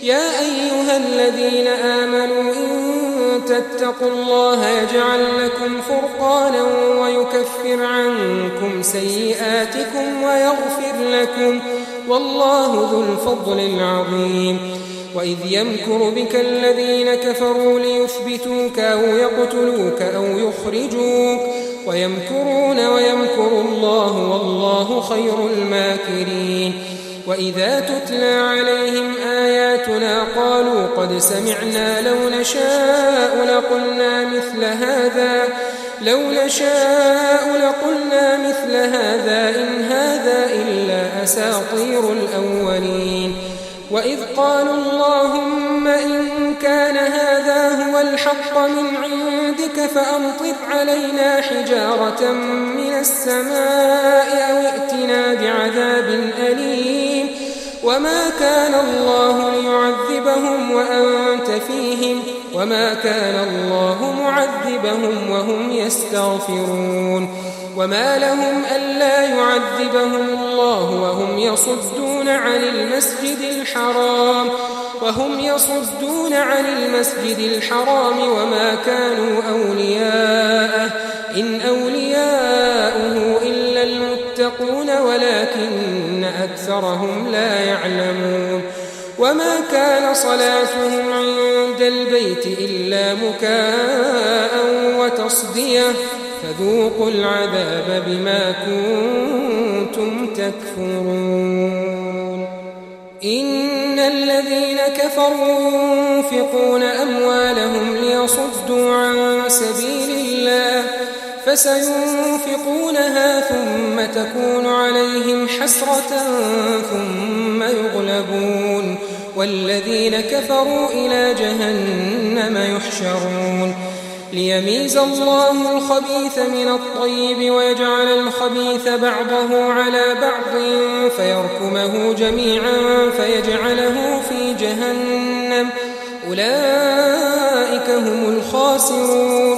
يا أيها الذين آمنوا إن تتقوا الله يجعل لكم فرقانا ويكفر عنكم سيئاتكم ويغفر لكم والله ذو الفضل العظيم وإذ يمكر بك الذين كفروا ليثبتوك أو يقتلوك أو يخرجوك ويمكرون ويمكر الله والله خير الماكرين وإذا تتلى عليهم آياتنا قالوا قد سمعنا لو نشاء لقلنا مثل هذا إن هذا إلا أساطير الأولين وإذ قالوا اللهم إن كان هذا هو الحق من عندك فأمطر علينا حجارة من السماء أو ائتنا بعذاب أليم وما كان الله ليعذبهم وأنت فيهم وما كان الله معذبهم وهم يستغفرون وما لهم ألا يعذبهم الله وهم يصدون عن المسجد الحرام وما كانوا أولياءه إن أولياؤه إلا المتقون ولكن أكثرهم لا يعلمون وما كان صلاتهم عند البيت إلا مكاء وتصدية فذوقوا العذاب بما كنتم تكفرون إن الذين كفروا ينفقون أموالهم ليصدوا عن سبيل الله فسينفقونها ثم تكون عليهم حسرة ثم يغلبون والذين كفروا إلى جهنم يحشرون ليميز الله الخبيث من الطيب ويجعل الخبيث بعضه على بعض فيركمه جميعا فيجعله في جهنم أولئك هم الخاسرون